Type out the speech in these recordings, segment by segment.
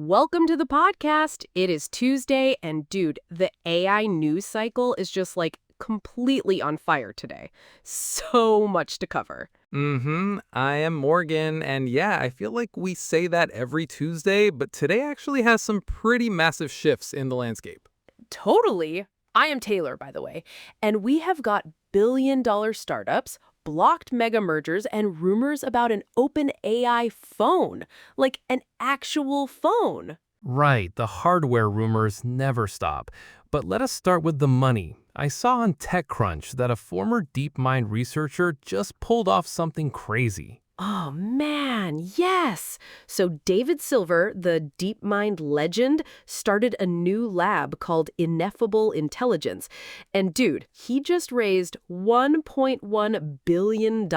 Welcome to the podcast. It is Tuesday, and dude, the AI news cycle is just like completely on fire today. So much to cover. I am Morgan, and yeah, I feel like we say that every Tuesday, but today actually has some pretty massive shifts in the landscape. Totally. I am Taylor, by the way, and we have got billion-dollar startups, blocked mega mergers, and rumors about an OpenAI phone, like an actual phone. Right, the hardware rumors never stop. But let us start with the money. I saw on TechCrunch that a former DeepMind researcher just pulled off something crazy. Oh man, yes! So David Silver, the DeepMind legend, started a new lab called Ineffable Intelligence. And dude, he just raised $1.1 billion.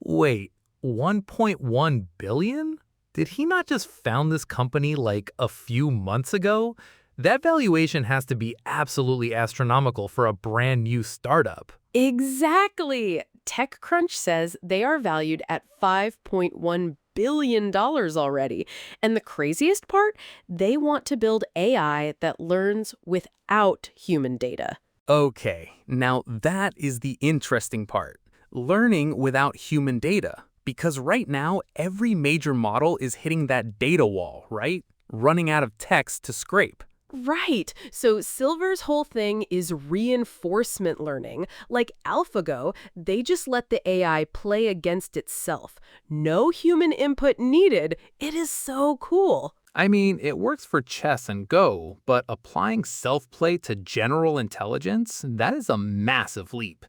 Wait, 1.1 billion? Did he not just found this company like a few months ago? That valuation has to be absolutely astronomical for a brand new startup. Exactly! TechCrunch says they are valued at $5.1 billion already. And the craziest part? They want to build AI that learns without human data. Okay, now that is the interesting part. Learning without human data. Because right now, every major model is hitting that data wall, right? Running out of text to scrape. Right. So Silver's whole thing is reinforcement learning. Like AlphaGo, they just let the AI play against itself. No human input needed. It is so cool. I mean, it works for chess and Go, but applying self-play to general intelligence, that is a massive leap.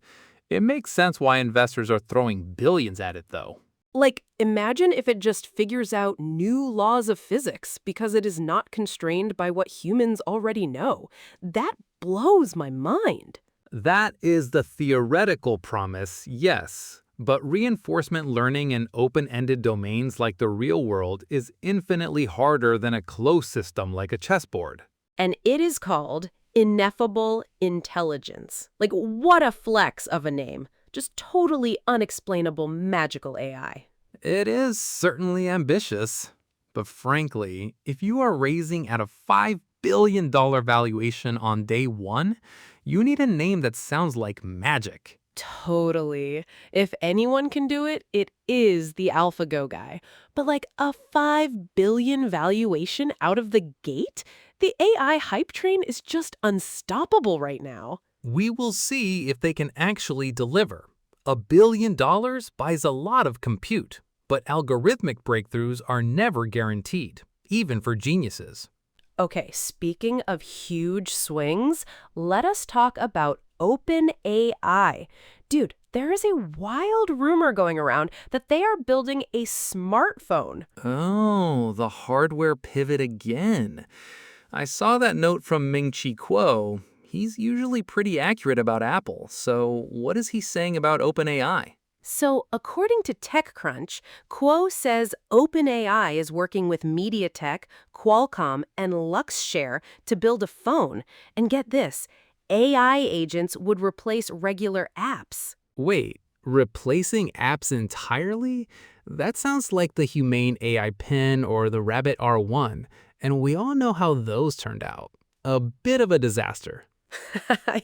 It makes sense why investors are throwing billions at it, though. Like, imagine if it just figures out new laws of physics because it is not constrained by what humans already know. That blows my mind. That is the theoretical promise, yes. But reinforcement learning in open-ended domains like the real world is infinitely harder than a closed system like a chessboard. And it is called Ineffable Intelligence. Like, what a flex of a name. Just totally unexplainable magical AI. It is certainly ambitious. But frankly, if you are raising at a $5 billion valuation on day one, you need a name that sounds like magic. Totally. If anyone can do it, it is the AlphaGo guy. But like a 5 billion valuation out of the gate? The AI hype train is just unstoppable right now. We will see if they can actually deliver. $1 billion buys a lot of compute, but algorithmic breakthroughs are never guaranteed, even for geniuses. Okay, speaking of huge swings, let us talk about OpenAI. Dude, there is a wild rumor going around that they are building a smartphone. Oh, the hardware pivot again. I saw that note from Ming-Chi Kuo. He's usually pretty accurate about Apple, so what is he saying about OpenAI? So, according to TechCrunch, Kuo says OpenAI is working with MediaTek, Qualcomm, and Luxshare to build a phone. And get this, AI agents would replace regular apps. Wait, replacing apps entirely? That sounds like the Humane AI Pen or the Rabbit R1, and we all know how those turned out. A bit of a disaster.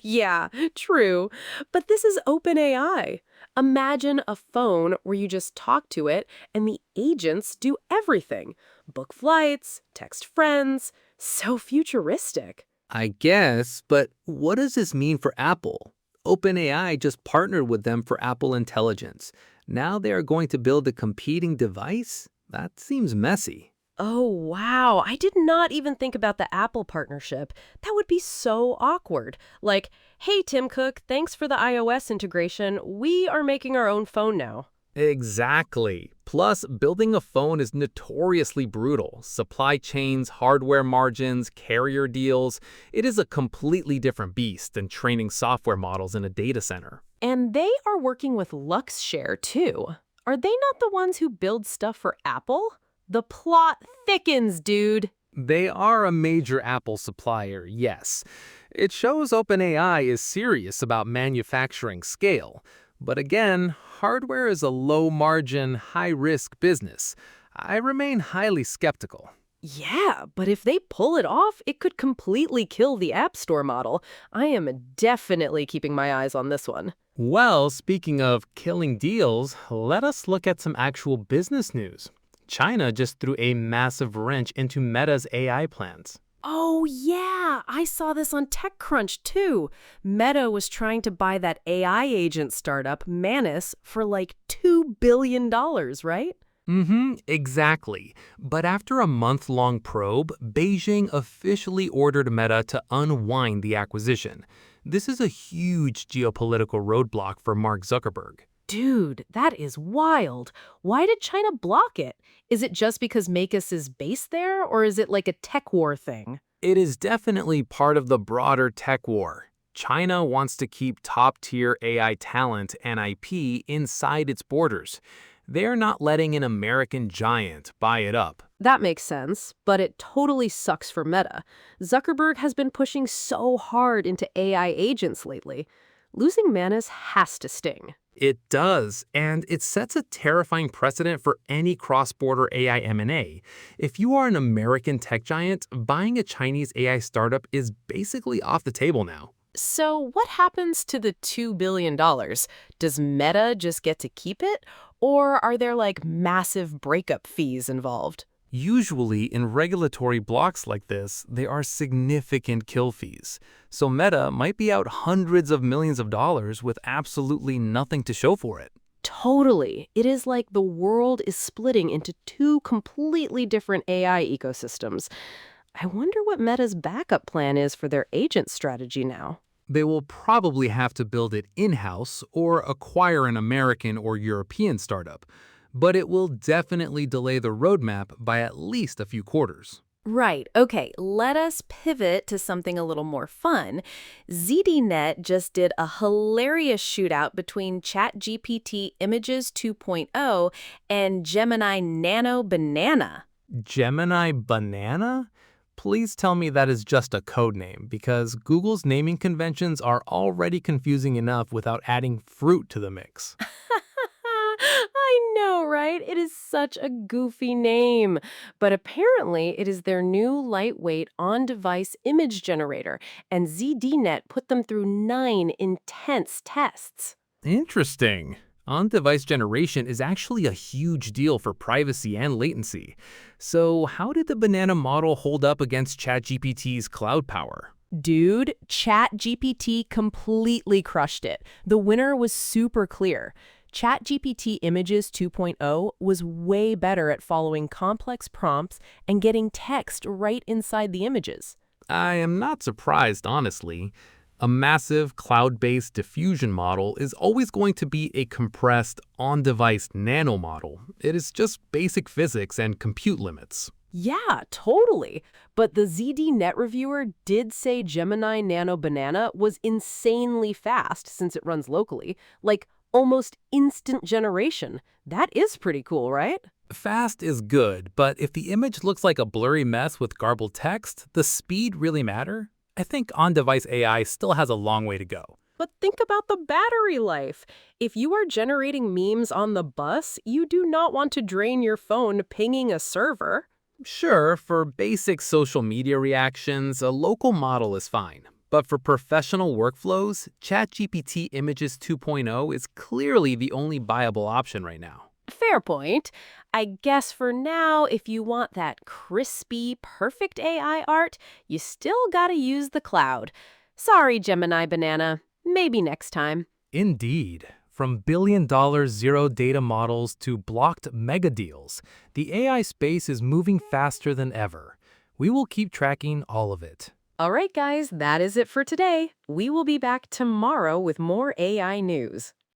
Yeah, true. But this is OpenAI. Imagine a phone where you just talk to it and the agents do everything. Book flights, text friends. So futuristic. I guess, but what does this mean for Apple? OpenAI just partnered with them for Apple Intelligence. Now they are going to build a competing device? That seems messy. Oh, wow. I did not even think about the Apple partnership. That would be so awkward. Like, hey, Tim Cook, thanks for the iOS integration. We are making our own phone now. Exactly. Plus, building a phone is notoriously brutal. Supply chains, hardware margins, carrier deals. It is a completely different beast than training software models in a data center. And they are working with Luxshare, too. Are they not the ones who build stuff for Apple? The plot thickens, dude. They are a major Apple supplier, yes. It shows OpenAI is serious about manufacturing scale. But again, hardware is a low-margin, high-risk business. I remain highly skeptical. Yeah, but if they pull it off, it could completely kill the App Store model. I am definitely keeping my eyes on this one. Well, speaking of killing deals, let us look at some actual business news. China just threw a massive wrench into Meta's AI plans. Oh, yeah, I saw this on TechCrunch too. Meta was trying to buy that AI agent startup, Manus, for like $2 billion, right? Exactly. But after a month-long probe, Beijing officially ordered Meta to unwind the acquisition. This is a huge geopolitical roadblock for Mark Zuckerberg. Dude, that is wild. Why did China block it? Is it just because Makis is based there, or is it like a tech war thing? It is definitely part of the broader tech war. China wants to keep top-tier AI talent and IP inside its borders. They're not letting an American giant buy it up. That makes sense, but it totally sucks for Meta. Zuckerberg has been pushing so hard into AI agents lately. Losing Manus has to sting. It does, and it sets a terrifying precedent for any cross-border AI M&A. If you are an American tech giant, buying a Chinese AI startup is basically off the table now. So, what happens to the $2 billion? Does Meta just get to keep it? Or are there like massive breakup fees involved? Usually, in regulatory blocks like this, there are significant kill fees. So Meta might be out hundreds of millions of dollars with absolutely nothing to show for it. Totally. It is like the world is splitting into two completely different AI ecosystems. I wonder what Meta's backup plan is for their agent strategy now. They will probably have to build it in-house or acquire an American or European startup, but it will definitely delay the roadmap by at least a few quarters. Right. Okay, let us pivot to something a little more fun. ZDNet just did a hilarious shootout between ChatGPT Images 2.0 and Gemini Nano Banana. Gemini Banana? Please tell me that is just a code name, because Google's naming conventions are already confusing enough without adding fruit to the mix. I know, right? It is such a goofy name. But apparently, it is their new lightweight on-device image generator, and ZDNet put them through 9 intense tests. Interesting. On-device generation is actually a huge deal for privacy and latency. So how did the banana model hold up against ChatGPT's cloud power? Dude, ChatGPT completely crushed it. The winner was super clear. ChatGPT Images 2.0 was way better at following complex prompts and getting text right inside the images. I am not surprised, honestly. A massive cloud-based diffusion model is always going to be a compressed, on-device nano model. It is just basic physics and compute limits. Yeah, totally. But the ZDNet reviewer did say Gemini Nano Banana was insanely fast since it runs locally, like almost instant generation. That is pretty cool, right? Fast is good, but if the image looks like a blurry mess with garbled text, does speed really matter? I think on-device AI still has a long way to go. But think about the battery life. If you are generating memes on the bus, you do not want to drain your phone pinging a server. Sure, for basic social media reactions, a local model is fine. But for professional workflows, ChatGPT Images 2.0 is clearly the only viable option right now. Fair point. I guess for now, if you want that crispy, perfect AI art, you still gotta use the cloud. Sorry, Gemini Banana. Maybe next time. Indeed. From billion-dollar zero-data models to blocked mega deals, the AI space is moving faster than ever. We will keep tracking all of it. All right, guys, that is it for today. We will be back tomorrow with more AI news.